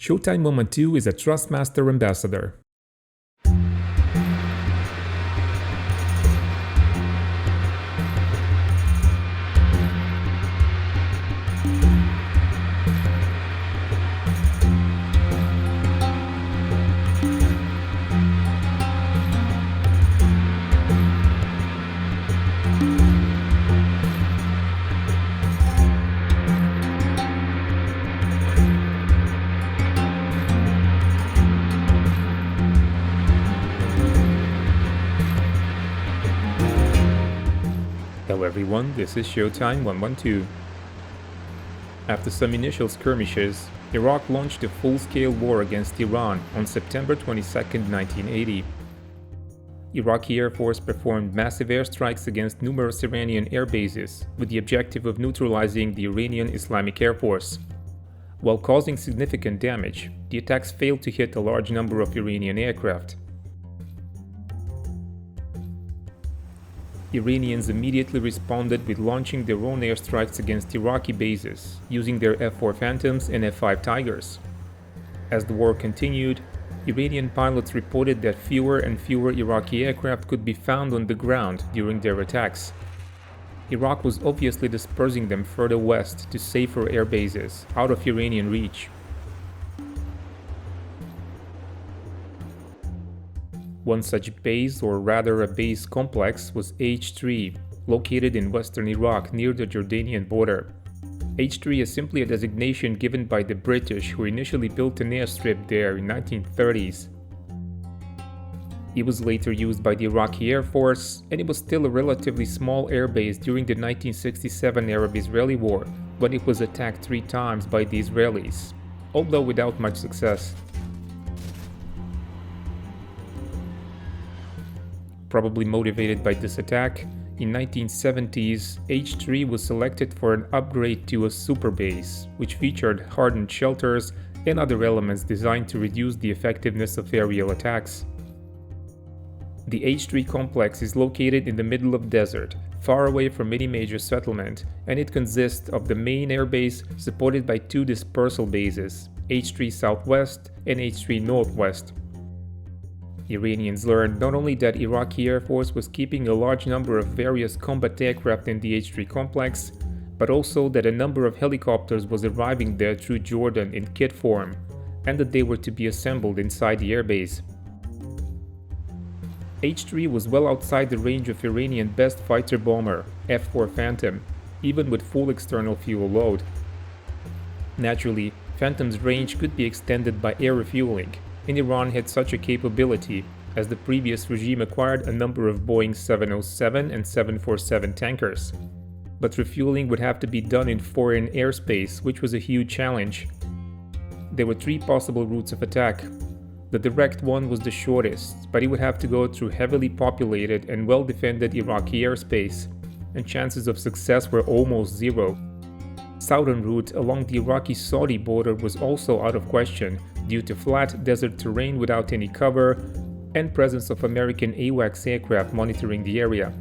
Showtime Moment 2 is a Trustmaster ambassador. Hello everyone, this is Showtime 112. After some initial skirmishes, Iraq launched a full-scale war against Iran on September 22, 1980. Iraqi Air Force performed massive airstrikes against numerous Iranian airbases with the objective of neutralizing the Iranian Islamic Air Force. While causing significant damage, the attacks failed to hit a large number of Iranian aircraft. Iranians immediately responded with launching their own airstrikes against Iraqi bases, using their F-4 Phantoms and F-5 Tigers. As the war continued, Iranian pilots reported that fewer and fewer Iraqi aircraft could be found on the ground during their attacks. Iraq was obviously dispersing them further west to safer air bases, out of Iranian reach. One such base, or rather a base complex, was H-3, located in western Iraq near the Jordanian border. H-3 is simply a designation given by the British, who initially built an airstrip there in 1930s. It was later used by the Iraqi Air Force, and it was still a relatively small airbase during the 1967 Arab-Israeli War, when it was attacked 3 times by the Israelis, although without much success. Probably motivated by this attack, in 1970s, H-3 was selected for an upgrade to a super base, which featured hardened shelters and other elements designed to reduce the effectiveness of aerial attacks. The H-3 complex is located in the middle of desert, far away from any major settlement, and it consists of the main airbase supported by 2 dispersal bases, H-3 Southwest and H-3 Northwest. Iranians learned not only that Iraqi Air Force was keeping a large number of various combat aircraft in the H-3 complex, but also that a number of helicopters was arriving there through Jordan in kit form, and that they were to be assembled inside the airbase. H-3 was well outside the range of Iranian best fighter bomber, F-4 Phantom, even with full external fuel load. Naturally, Phantom's range could be extended by air refueling, and Iran had such a capability, as the previous regime acquired a number of Boeing 707 and 747 tankers. But refueling would have to be done in foreign airspace, which was a huge challenge. There were 3 possible routes of attack. The direct one was the shortest, but it would have to go through heavily populated and well-defended Iraqi airspace, and chances of success were almost zero. Southern route along the Iraqi-Saudi border was also out of question, due to flat desert terrain without any cover and presence of American AWACS aircraft monitoring the area.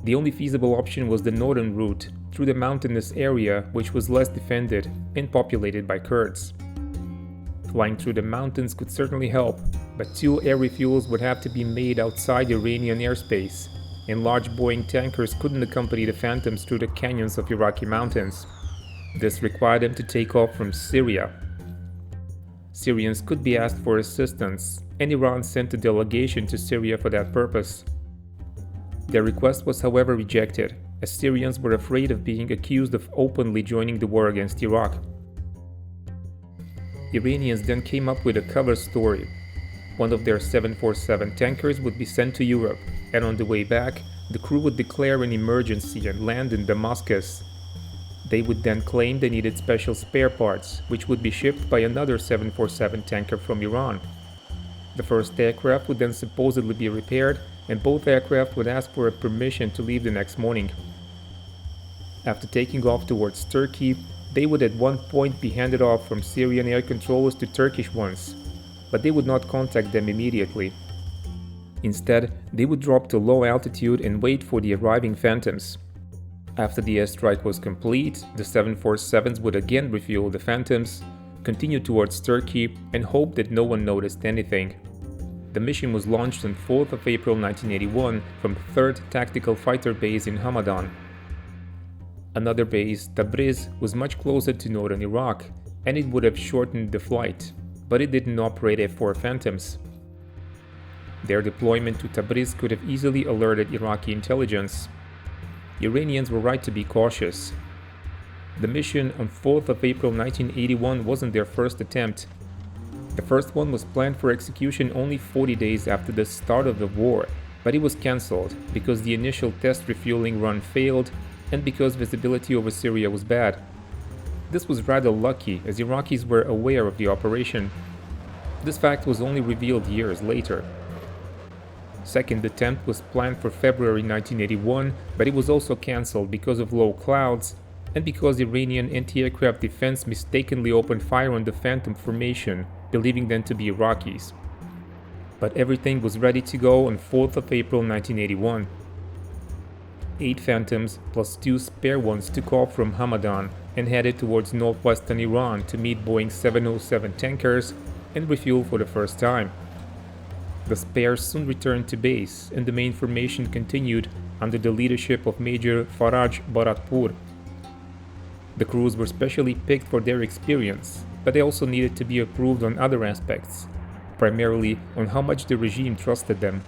The only feasible option was the northern route, through the mountainous area, which was less defended and populated by Kurds. Flying through the mountains could certainly help, but 2 air refuels would have to be made outside Iranian airspace, and large Boeing tankers couldn't accompany the Phantoms through the canyons of Iraqi mountains. This required them to take off from Syria. Syrians could be asked for assistance, and Iran sent a delegation to Syria for that purpose. Their request was however rejected, as Syrians were afraid of being accused of openly joining the war against Iraq. Iranians then came up with a cover story. One of their 747 tankers would be sent to Europe, and on the way back, the crew would declare an emergency and land in Damascus. They would then claim they needed special spare parts, which would be shipped by another 747 tanker from Iran. The first aircraft would then supposedly be repaired, and both aircraft would ask for a permission to leave the next morning. After taking off towards Turkey, they would at one point be handed off from Syrian air controllers to Turkish ones, but they would not contact them immediately. Instead, they would drop to low altitude and wait for the arriving Phantoms. After the airstrike was complete, the 747s would again refuel the Phantoms, continued towards Turkey, and hoped that no one noticed anything. The mission was launched on 4th of April 1981 from 3rd Tactical Fighter Base in Hamadan. Another base, Tabriz, was much closer to northern Iraq, and it would have shortened the flight, but it didn't operate F-4 Phantoms. Their deployment to Tabriz could have easily alerted Iraqi intelligence. Iranians were right to be cautious. The mission on 4th of April 1981 wasn't their first attempt. The first one was planned for execution only 40 days after the start of the war, but it was cancelled because the initial test refueling run failed and because visibility over Syria was bad. This was rather lucky, as Iraqis were aware of the operation. This fact was only revealed years later. Second attempt was planned for February 1981, but it was also cancelled because of low clouds and because Iranian anti-aircraft defense mistakenly opened fire on the Phantom formation, believing them to be Iraqis. But everything was ready to go on 4th of April 1981. 8 Phantoms plus 2 spare ones took off from Hamadan and headed towards northwestern Iran to meet Boeing 707 tankers and refuel for the first time. The spares soon returned to base, and the main formation continued under the leadership of Major Faraj Baratpur. The crews were specially picked for their experience, but they also needed to be approved on other aspects, primarily on how much the regime trusted them.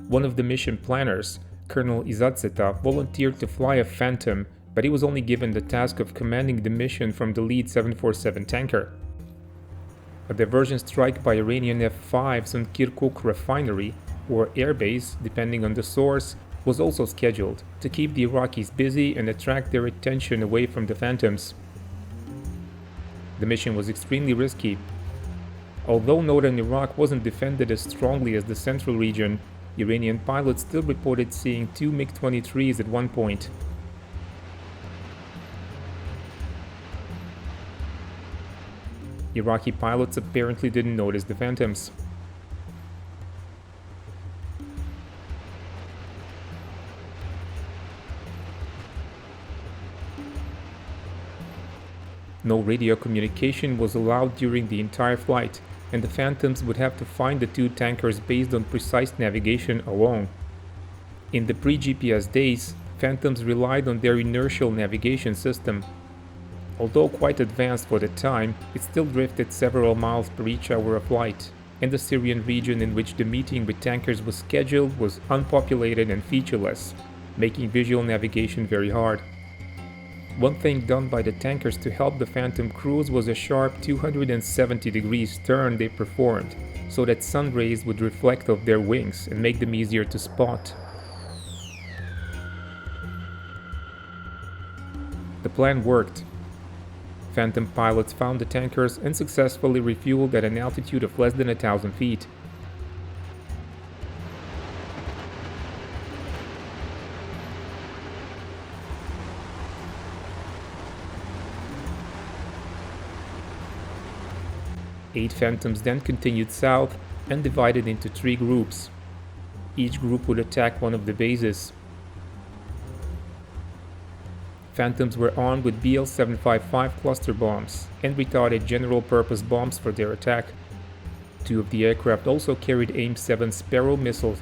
One of the mission planners, Colonel Izadseta, volunteered to fly a Phantom, but he was only given the task of commanding the mission from the lead 747 tanker. A diversion strike by Iranian F-5s on Kirkuk refinery, or airbase, depending on the source, was also scheduled to keep the Iraqis busy and attract their attention away from the Phantoms. The mission was extremely risky. Although northern Iraq wasn't defended as strongly as the central region, Iranian pilots still reported seeing 2 MiG-23s at one point. Iraqi pilots apparently didn't notice the Phantoms. No radio communication was allowed during the entire flight, and the Phantoms would have to find the 2 tankers based on precise navigation alone. In the pre-GPS days, Phantoms relied on their inertial navigation system. Although quite advanced for the time, it still drifted several miles per each hour of flight, and the Syrian region in which the meeting with tankers was scheduled was unpopulated and featureless, making visual navigation very hard. One thing done by the tankers to help the Phantom crews was a sharp 270 degrees turn they performed, so that sun rays would reflect off their wings and make them easier to spot. The plan worked. Phantom pilots found the tankers and successfully refueled at an altitude of less than 1,000 feet. Eight Phantoms then continued south and divided into 3 groups. Each group would attack one of the bases. Phantoms were armed with BL-755 cluster bombs and retarded general-purpose bombs for their attack. 2 of the aircraft also carried AIM-7 Sparrow missiles.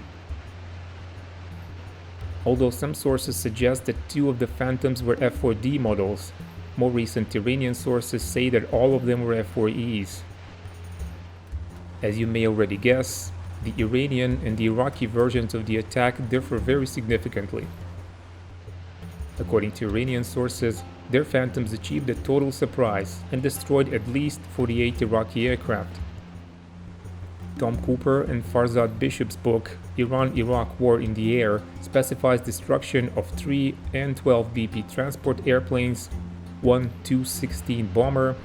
Although some sources suggest that 2 of the Phantoms were F-4D models, more recent Iranian sources say that all of them were F-4Es. As you may already guess, the Iranian and the Iraqi versions of the attack differ very significantly. According to Iranian sources, their Phantoms achieved a total surprise and destroyed at least 48 Iraqi aircraft. Tom Cooper and Farzad Bishop's book, Iran-Iraq War in the Air, specifies destruction of 3 N-12 BP transport airplanes, 1 Tu-16 bomber,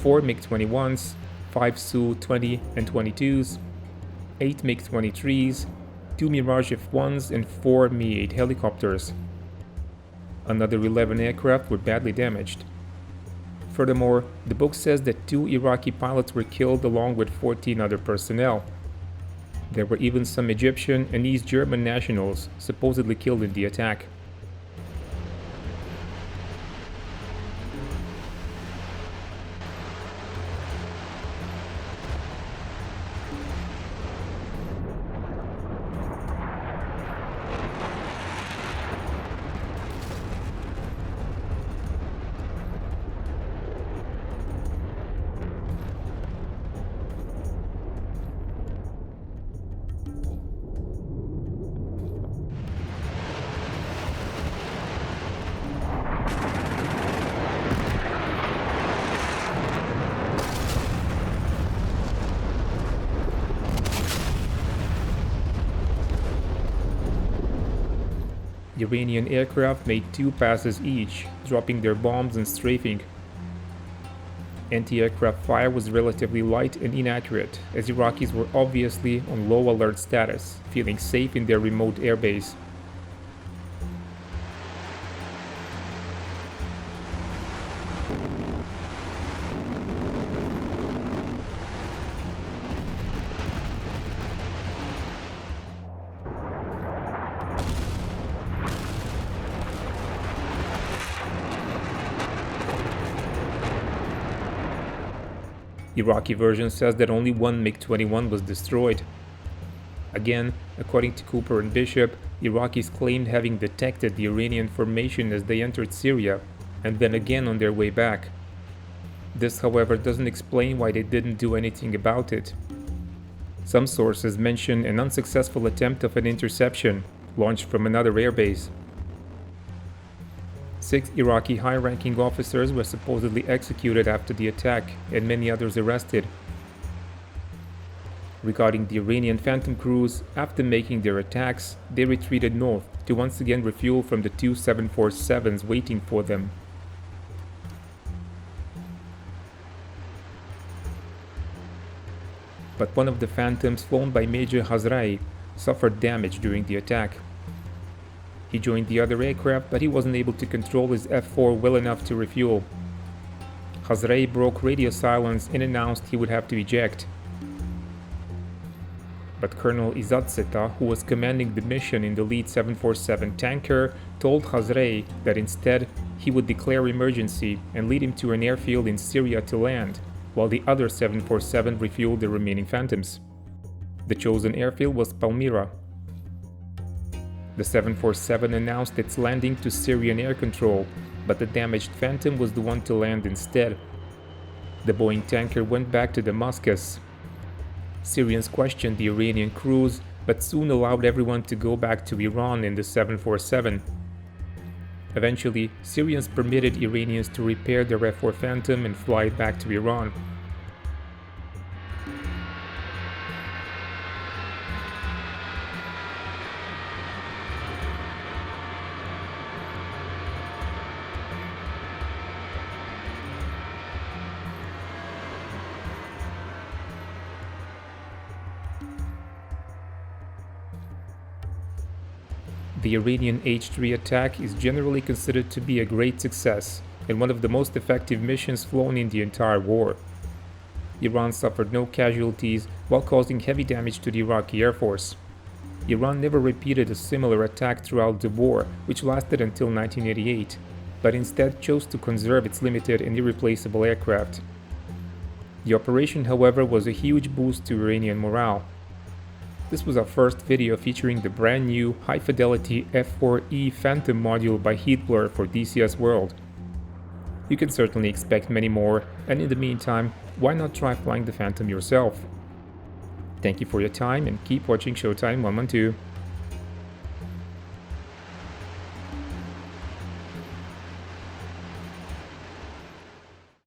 4 MiG-21s, 5 Su-20 and 22s, 8 MiG-23s, 2 Mirage F-1s and 4 Mi-8 helicopters. Another 11 aircraft were badly damaged. Furthermore, the book says that 2 Iraqi pilots were killed along with 14 other personnel. There were even some Egyptian and East German nationals supposedly killed in the attack. Iranian aircraft made 2 passes each, dropping their bombs and strafing. Anti-aircraft fire was relatively light and inaccurate, as Iraqis were obviously on low alert status, feeling safe in their remote airbase. Iraqi version says that only one MiG-21 was destroyed. Again, according to Cooper and Bishop, Iraqis claimed having detected the Iranian formation as they entered Syria, and then again on their way back. This, however, doesn't explain why they didn't do anything about it. Some sources mention an unsuccessful attempt of an interception, launched from another airbase. 6 Iraqi high-ranking officers were supposedly executed after the attack, and many others arrested. Regarding the Iranian Phantom crews, after making their attacks, they retreated north to once again refuel from the 2 747s waiting for them. But one of the Phantoms flown by Major Hazrai suffered damage during the attack. He joined the other aircraft, but he wasn't able to control his F-4 well enough to refuel. Hazrai broke radio silence and announced he would have to eject. But Colonel Izadseta, who was commanding the mission in the lead 747 tanker, told Hazrai that instead he would declare emergency and lead him to an airfield in Syria to land, while the other 747 refueled the remaining Phantoms. The chosen airfield was Palmyra. The 747 announced its landing to Syrian air control, but the damaged Phantom was the one to land instead. The Boeing tanker went back to Damascus. Syrians questioned the Iranian crews, but soon allowed everyone to go back to Iran in the 747. Eventually, Syrians permitted Iranians to repair their F-4 Phantom and fly it back to Iran. The Iranian H-3 attack is generally considered to be a great success and one of the most effective missions flown in the entire war. Iran suffered no casualties while causing heavy damage to the Iraqi Air Force. Iran never repeated a similar attack throughout the war, which lasted until 1988, but instead chose to conserve its limited and irreplaceable aircraft. The operation, however, was a huge boost to Iranian morale. This was our first video featuring the brand new high-fidelity F-4E Phantom module by Heatblur for DCS World. You can certainly expect many more, and in the meantime, why not try flying the Phantom yourself? Thank you for your time and keep watching Showtime 112.